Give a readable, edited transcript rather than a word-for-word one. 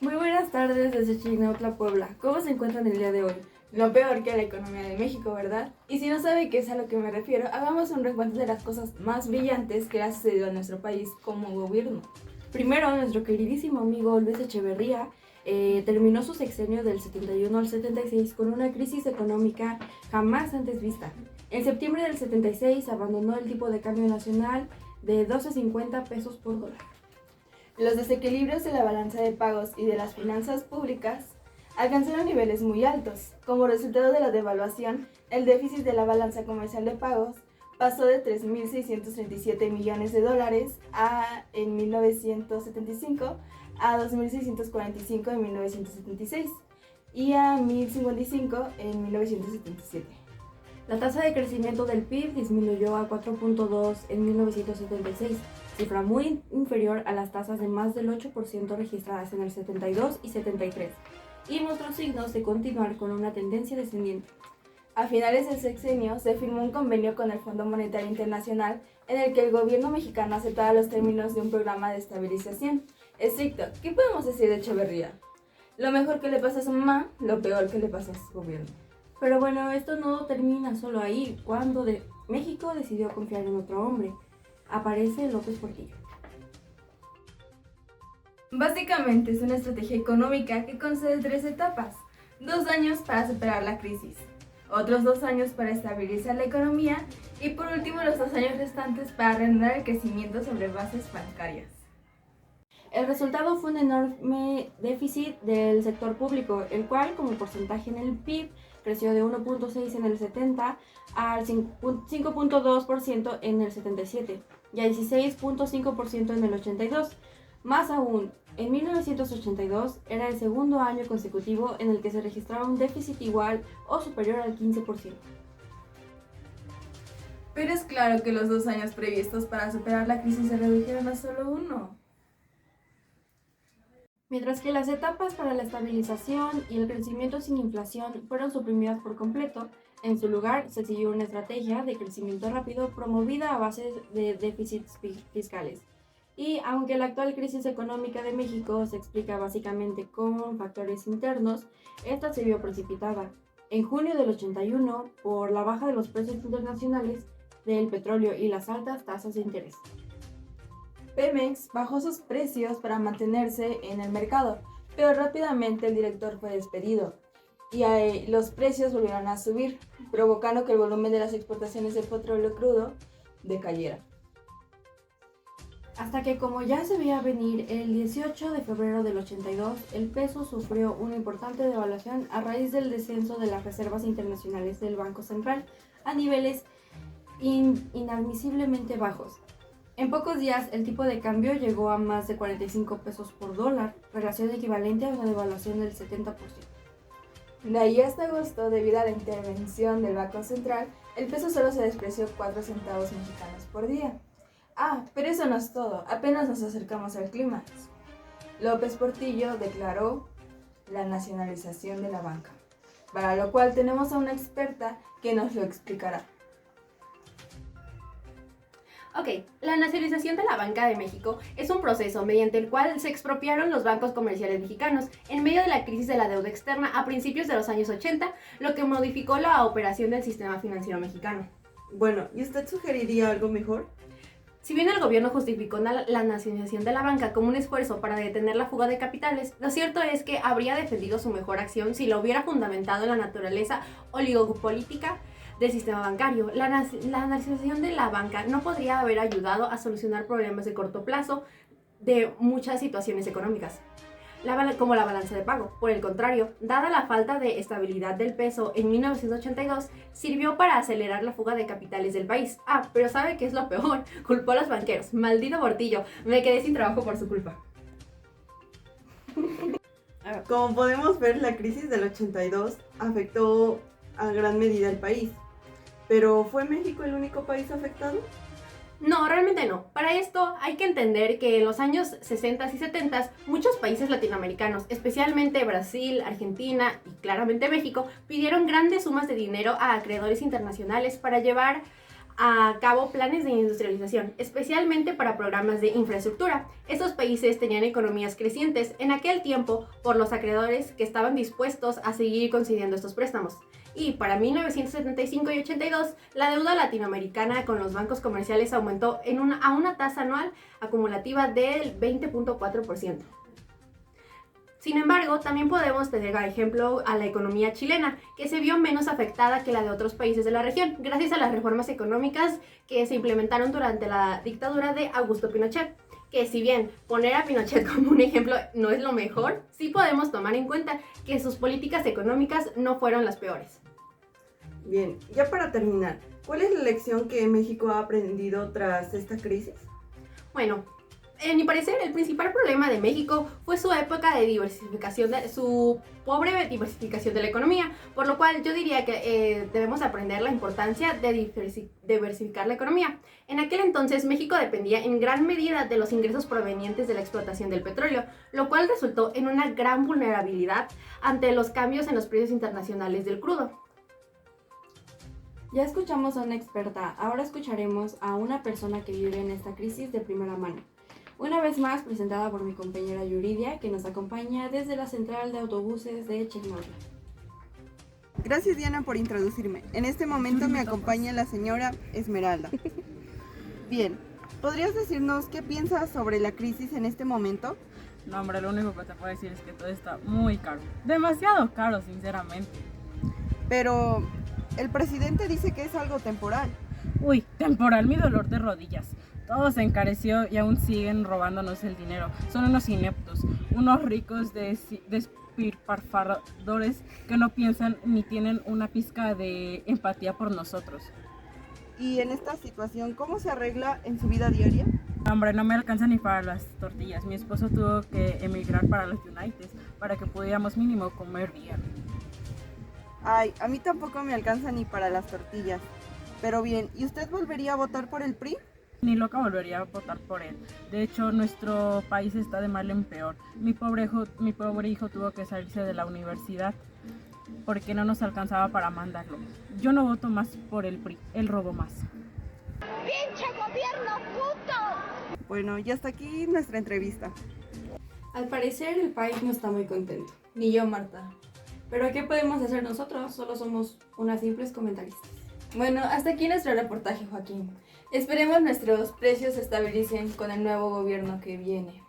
Muy buenas tardes desde Chignautla, Puebla. ¿Cómo se encuentran el día de hoy? Lo peor que la economía de México, ¿verdad? Y si no sabe qué es a lo que me refiero, hagamos un recuento de las cosas más brillantes que le ha sucedido a nuestro país como gobierno. Primero, nuestro queridísimo amigo Luis Echeverría terminó su sexenio del 71 al 76 con una crisis económica jamás antes vista. En septiembre del 76 abandonó el tipo de cambio nacional de 12.50 pesos por dólar. Los desequilibrios de la balanza de pagos y de las finanzas públicas alcanzaron niveles muy altos. Como resultado de la devaluación, el déficit de la balanza comercial de pagos pasó de 3.637 millones de dólares en 1975 a 2.645 en 1976 y a 1.055 en 1977. La tasa de crecimiento del PIB disminuyó a 4.2 en 1976, cifra muy inferior a las tasas de más del 8% registradas en el 72 y 73, y mostró signos de continuar con una tendencia descendiente. A finales del sexenio se firmó un convenio con el Fondo Monetario Internacional en el que el gobierno mexicano aceptaba los términos de un programa de estabilización estricto. ¿Qué podemos decir de Echeverría? Lo mejor que le pasa a su mamá, lo peor que le pasa a su gobierno. Pero bueno, esto no termina solo ahí. Cuando México decidió confiar en otro hombre, aparece López Portillo. Básicamente es una estrategia económica que consta de 3 etapas: 2 años para superar la crisis, otros 2 años para estabilizar la economía y por último los 2 años restantes para reanudar el crecimiento sobre bases bancarias. El resultado fue un enorme déficit del sector público, el cual como porcentaje en el PIB creció de 1.6 en el 70 al 5.2% en el 77 y a 16.5% en el 82. Más aún, en 1982 era el segundo año consecutivo en el que se registraba un déficit igual o superior al 15%. Pero es claro que los 2 años previstos para superar la crisis se redujeron a solo 1. Mientras que las etapas para la estabilización y el crecimiento sin inflación fueron suprimidas por completo, en su lugar se siguió una estrategia de crecimiento rápido promovida a base de déficits fiscales. Y aunque la actual crisis económica de México se explica básicamente con factores internos, esta se vio precipitada en junio del 81 por la baja de los precios internacionales del petróleo y las altas tasas de interés. Pemex bajó sus precios para mantenerse en el mercado, pero rápidamente el director fue despedido y los precios volvieron a subir, provocando que el volumen de las exportaciones de petróleo crudo decayera. Hasta que, como ya se veía venir, el 18 de febrero del 82, el peso sufrió una importante devaluación a raíz del descenso de las reservas internacionales del Banco Central a niveles inadmisiblemente bajos. En pocos días, el tipo de cambio llegó a más de 45 pesos por dólar, relación equivalente a una devaluación del 70%. De ahí hasta agosto, debido a la intervención del Banco Central, el peso solo se despreció 4 centavos mexicanos por día. Pero eso no es todo, apenas nos acercamos al clímax. López Portillo declaró la nacionalización de la banca, para lo cual tenemos a una experta que nos lo explicará. Ok, la nacionalización de la banca de México es un proceso mediante el cual se expropiaron los bancos comerciales mexicanos en medio de la crisis de la deuda externa a principios de los años 80, lo que modificó la operación del sistema financiero mexicano. Bueno, ¿y usted sugeriría algo mejor? Si bien el gobierno justificó la nacionalización de la banca como un esfuerzo para detener la fuga de capitales, lo cierto es que habría defendido su mejor acción si lo hubiera fundamentado en la naturaleza oligopolítica del sistema bancario. La nacionalización de la banca no podría haber ayudado a solucionar problemas de corto plazo de muchas situaciones económicas, como la balanza de pago. Por el contrario, dada la falta de estabilidad del peso en 1982, sirvió para acelerar la fuga de capitales del país. Pero ¿sabe qué es lo peor? Culpó a los banqueros. Maldito Portillo, me quedé sin trabajo por su culpa. Como podemos ver, la crisis del 82 afectó a gran medida al país. ¿Pero fue México el único país afectado? No, realmente no. Para esto hay que entender que en los años 60 y 70 muchos países latinoamericanos, especialmente Brasil, Argentina y claramente México, pidieron grandes sumas de dinero a acreedores internacionales para llevar a cabo planes de industrialización, especialmente para programas de infraestructura. Estos países tenían economías crecientes en aquel tiempo por los acreedores que estaban dispuestos a seguir concediendo estos préstamos. Y para 1975 y 82, la deuda latinoamericana con los bancos comerciales aumentó a una tasa anual acumulativa del 20.4%. Sin embargo, también podemos tener a ejemplo a la economía chilena, que se vio menos afectada que la de otros países de la región, gracias a las reformas económicas que se implementaron durante la dictadura de Augusto Pinochet. Que si bien poner a Pinochet como un ejemplo no es lo mejor, sí podemos tomar en cuenta que sus políticas económicas no fueron las peores. Bien, ya para terminar, ¿cuál es la lección que México ha aprendido tras esta crisis? Bueno, en mi parecer, el principal problema de México fue su época de diversificación, su pobre diversificación de la economía, por lo cual yo diría que debemos aprender la importancia de diversificar la economía. En aquel entonces, México dependía en gran medida de los ingresos provenientes de la explotación del petróleo, lo cual resultó en una gran vulnerabilidad ante los cambios en los precios internacionales del crudo. Ya escuchamos a una experta, ahora escucharemos a una persona que vive en esta crisis de primera mano. Una vez más presentada por mi compañera Yuridia, que nos acompaña desde la central de autobuses de Chignautla. Gracias, Diana, por introducirme. En este momento me acompaña la señora Esmeralda. Bien, ¿podrías decirnos qué piensas sobre la crisis en este momento? No, hombre, lo único que te puedo decir es que todo está muy caro. Demasiado caro, sinceramente. Pero el presidente dice que es algo temporal. Uy, temporal mi dolor de rodillas. Todo se encareció y aún siguen robándonos el dinero. Son unos ineptos, unos ricos despilfarradores que no piensan ni tienen una pizca de empatía por nosotros. Y en esta situación, ¿cómo se arregla en su vida diaria? Hombre, no me alcanza ni para las tortillas. Mi esposo tuvo que emigrar para los United para que pudiéramos mínimo comer bien. Ay, a mí tampoco me alcanza ni para las tortillas. Pero bien, ¿y usted volvería a votar por el PRI? Ni loca volvería a votar por él. De hecho, nuestro país está de mal en peor. Mi pobre hijo tuvo que salirse de la universidad porque no nos alcanzaba para mandarlo. Yo no voto más por el PRI, él robó más. ¡Pinche gobierno puto! Bueno, y hasta aquí nuestra entrevista. Al parecer el país no está muy contento. Ni yo, Marta. Pero ¿qué podemos hacer nosotros? Solo somos unas simples comentaristas. Bueno, hasta aquí nuestro reportaje, Joaquín. Esperemos nuestros precios se estabilicen con el nuevo gobierno que viene.